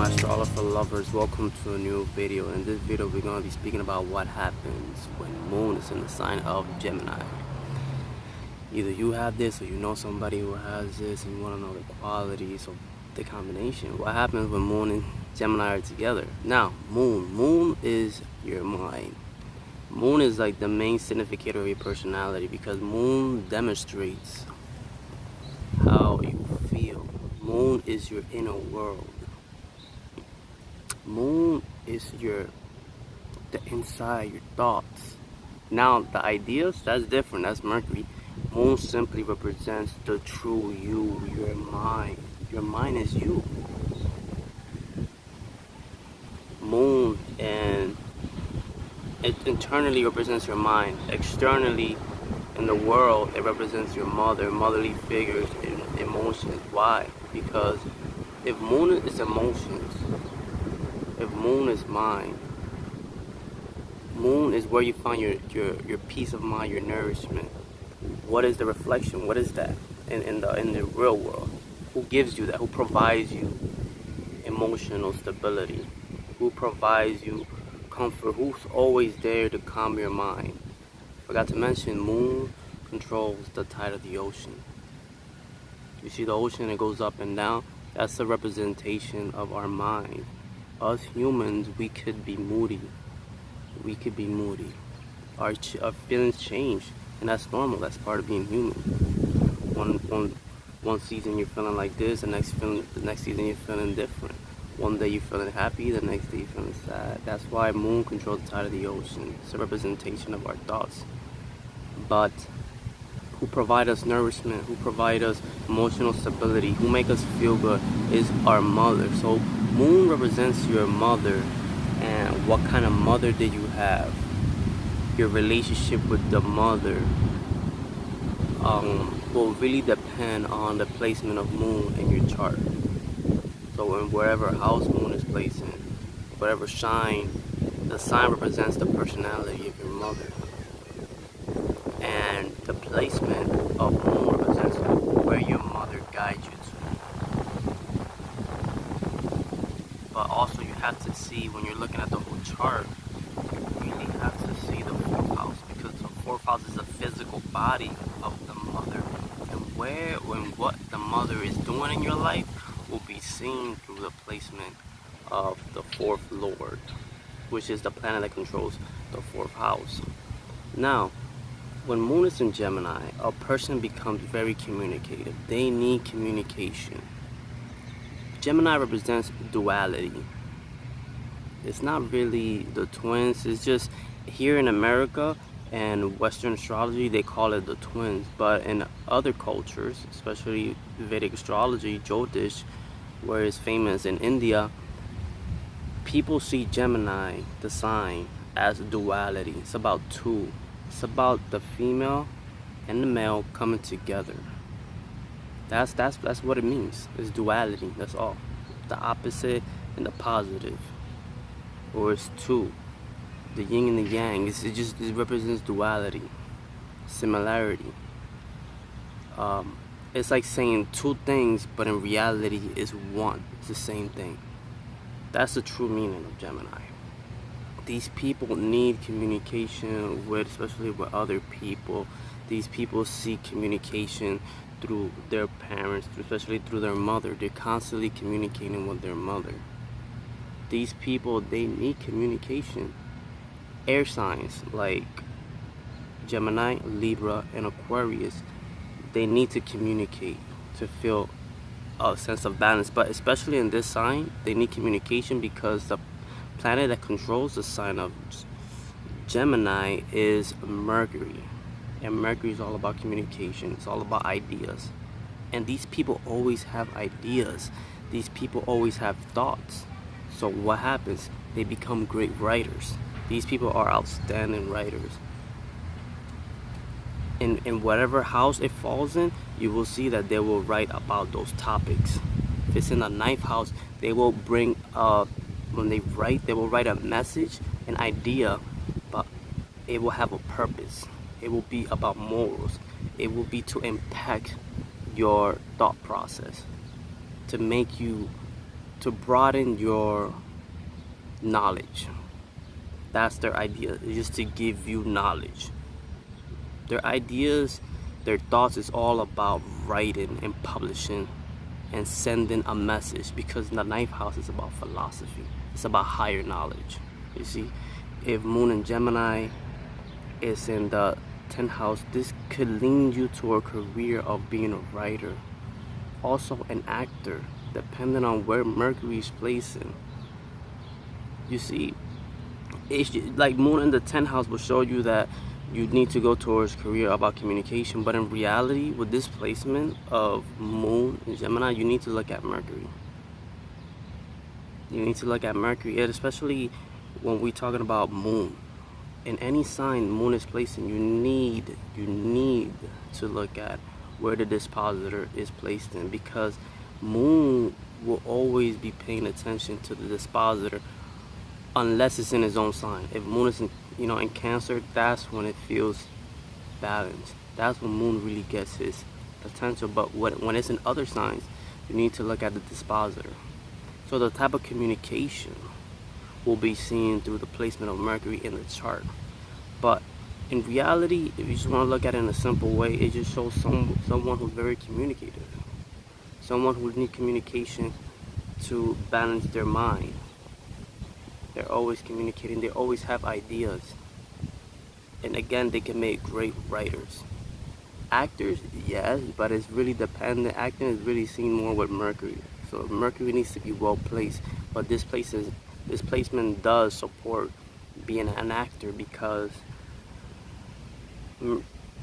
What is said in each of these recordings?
my Astrolopher lovers, welcome to a new video. In this video we're going to be speaking about what happens when moon is in the sign of Gemini. Either you have this or you know somebody who has this and you want to know the qualities of the combination. What happens when moon and Gemini are together? Now, moon is your mind. Moon is like the main significator of your personality because moon demonstrates how you feel. Moon is your inner world. Moon is the inside, your thoughts. Now the ideas, that's different, that's Mercury. Moon simply represents the true you, your mind. Your mind is you. Moon, and it internally represents your mind. Externally in the world, it represents your motherly figures and emotions. Why? Because if moon is emotions, if moon is mind, moon is where you find your peace of mind, your nourishment. What is the reflection? What is that in the real world? Who gives you that? Who provides you emotional stability? Who provides you comfort? Who's always there to calm your mind? Forgot to mention, moon controls the tide of the ocean. You see the ocean, it goes up and down. That's a representation of our mind. Us humans, we could be moody. We could be moody. Our feelings change, and that's normal. That's part of being human. One season you're feeling like this, the next season you're feeling different. One day you're feeling happy, the next day you're feeling sad. That's why moon controls the tide of the ocean. It's a representation of our thoughts. But who provide us nourishment, who provide us emotional stability, who make us feel good is our mother. So moon represents your mother, and what kind of mother did you have? Your relationship with the mother will really depend on the placement of moon in your chart. So in wherever house moon is placed in, whatever sign, the sign represents the personality of your mother. And the placement of moon represents where your mother guides you to. But also you have to see, when you're looking at the whole chart, you really have to see the 4th house, because the 4th house is the physical body of the mother. And what the mother is doing in your life will be seen through the placement of the 4th Lord, which is the planet that controls the 4th house. Now, when moon is in Gemini, a person becomes very communicative. They need communication. Gemini represents duality. It's not really the twins. It's just here in America and Western astrology, they call it the twins. But in other cultures, especially Vedic astrology, Jyotish, where it's famous in India, people see Gemini, the sign, as duality. It's about two. It's about the female and the male coming together. That's what it means. It's duality. That's all. The opposite and the positive. Or it's two. The yin and the yang. It represents duality, similarity. It's like saying two things, but in reality it's one. It's the same thing. That's the true meaning of Gemini. These people need communication with, especially with other people. These people seek communication through their parents, especially through their mother. They're constantly communicating with their mother. These people, they need communication. Air signs like Gemini, Libra, and Aquarius, they need to communicate to feel a sense of balance. But especially in this sign, they need communication because the planet that controls the sign of Gemini is Mercury. And Mercury is all about communication. It's all about ideas. And these people always have ideas. These people always have thoughts. So what happens? They become great writers. These people are outstanding writers. In whatever house it falls in, you will see that they will write about those topics. If it's in the 9th house, they will bring when they write, they will write a message, an idea, but it will have a purpose. It will be about morals. It will be to impact your thought process, to make you to broaden your knowledge. That's their idea, just to give you knowledge. Their ideas, their thoughts is all about writing and publishing and sending a message, because the ninth house is about philosophy. It's about higher knowledge. You see, if Moon in Gemini is in the 10th house, this could lean you to a career of being a writer, also an actor, depending on where Mercury is placing. You see, it's like Moon in the 10th house will show you that you need to go towards career about communication, but in reality, with this placement of Moon in Gemini, you need to look at Mercury. You need to look at Mercury, and especially when we're talking about Moon. In any sign Moon is placing, you need to look at where the dispositor is placed in, because Moon will always be paying attention to the dispositor unless it's in his own sign. If Moon is in Cancer, that's when it feels balanced. That's when Moon really gets his potential. But when it's in other signs, you need to look at the dispositor. So the type of communication will be seen through the placement of Mercury in the chart. But in reality, if you just want to look at it in a simple way, it just shows someone who's very communicative. Someone who needs communication to balance their mind. They're always communicating, they always have ideas. And again, they can make great writers. Actors, yes, but it's really dependent. Acting is really seen more with Mercury. So Mercury needs to be well placed. But this placement does support being an actor, because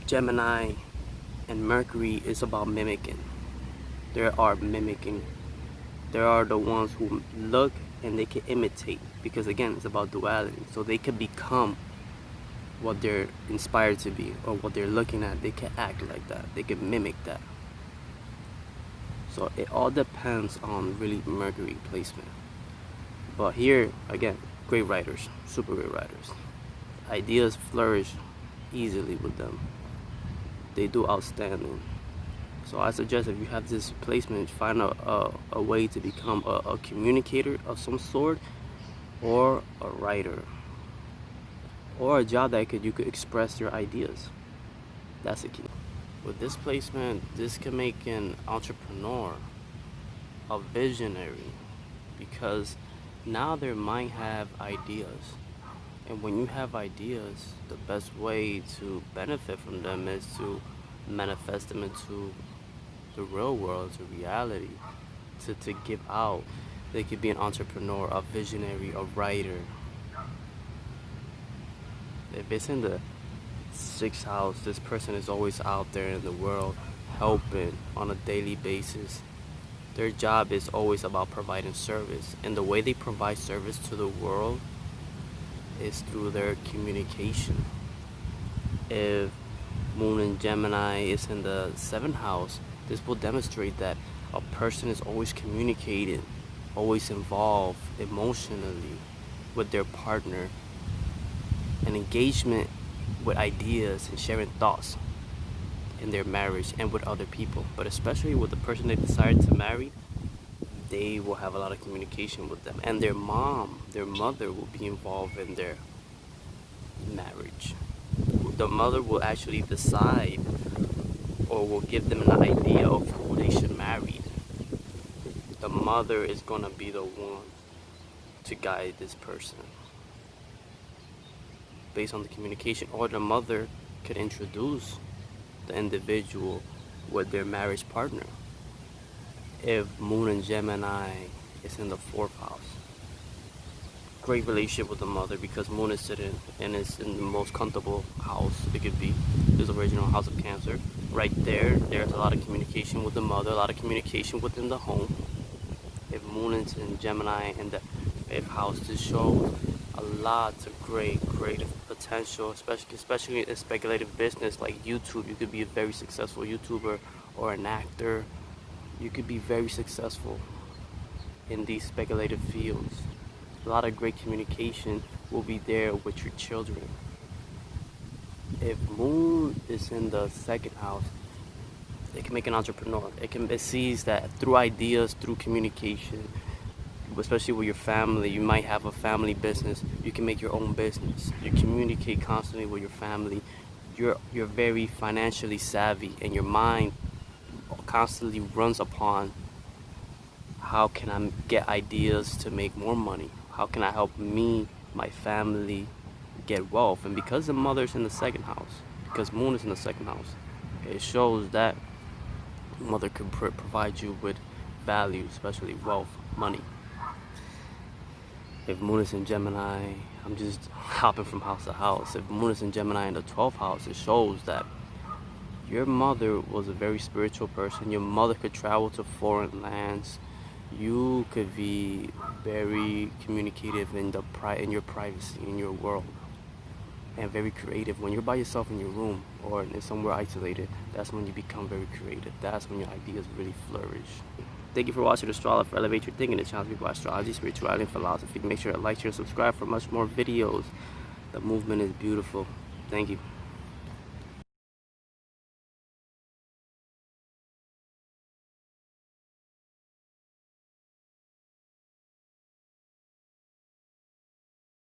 Gemini and Mercury is about mimicking. There are mimicking. There are the ones who look and they can imitate, because again, it's about duality. So they can become what they're inspired to be, or what they're looking at. They can act like that. They can mimic that. So it all depends on really Mercury placement. But here, again, great writers, super great writers. Ideas flourish easily with them. They do outstanding. So I suggest, if you have this placement, find a way to become a communicator of some sort, or a writer, or a job that you could express your ideas. That's the key. With this placement, this can make an entrepreneur, a visionary, because now their mind have ideas. And when you have ideas, the best way to benefit from them is to manifest them into the real world, to reality, to give out. They could be an entrepreneur, a visionary, a writer. If it's in the 6th house, this person is always out there in the world helping on a daily basis. Their job is always about providing service, and the way they provide service to the world is through their communication. If Moon in Gemini is in the 7th house, this will demonstrate that a person is always communicating, always involved emotionally with their partner, an engagement with ideas and sharing thoughts in their marriage and with other people. But especially with the person they decide to marry, they will have a lot of communication with them, and their mother will be involved in their marriage. The mother will actually decide, or will give them an idea of who they should marry. The mother is going to be the one to guide this person based on the communication, or the mother could introduce the individual with their marriage partner. If Moon in Gemini is in the 4th house, great relationship with the mother, because Moon is sitting and is in the most comfortable house it could be, this original house of Cancer. Right there's a lot of communication with the mother, a lot of communication within the home. If Moon is in Gemini in the 5th house, this shows a lot of great potential, especially in speculative business like YouTube. You could be a very successful YouTuber, or an actor. You could be very successful in these speculative fields. A lot of great communication will be there with your children. If Moon is in the 2nd house, it can make an entrepreneur. It sees that through ideas, through communication, especially with your family. You might have a family business. You can make your own business. You communicate constantly with your family. You're very financially savvy, and your mind constantly runs upon how can I get ideas to make more money? How can I help me, my family, get wealth? And because the mother's in the second house, because moon is in the second house, it shows that mother could provide you with value, especially wealth, money. If moon is in Gemini, I'm just hopping from house to house. If moon is in Gemini in the 12th house, it shows that your mother was a very spiritual person. Your mother could travel to foreign lands. You could be very communicative in your privacy, in your world, and very creative. When you're by yourself in your room or in somewhere isolated, that's when you become very creative. That's when your ideas really flourish. Thank you for watching Astrolopher. Elevate your thinking and challenge people by astrology, spirituality, and philosophy. Make sure to like, share, and subscribe for much more videos. The movement is beautiful. Thank you.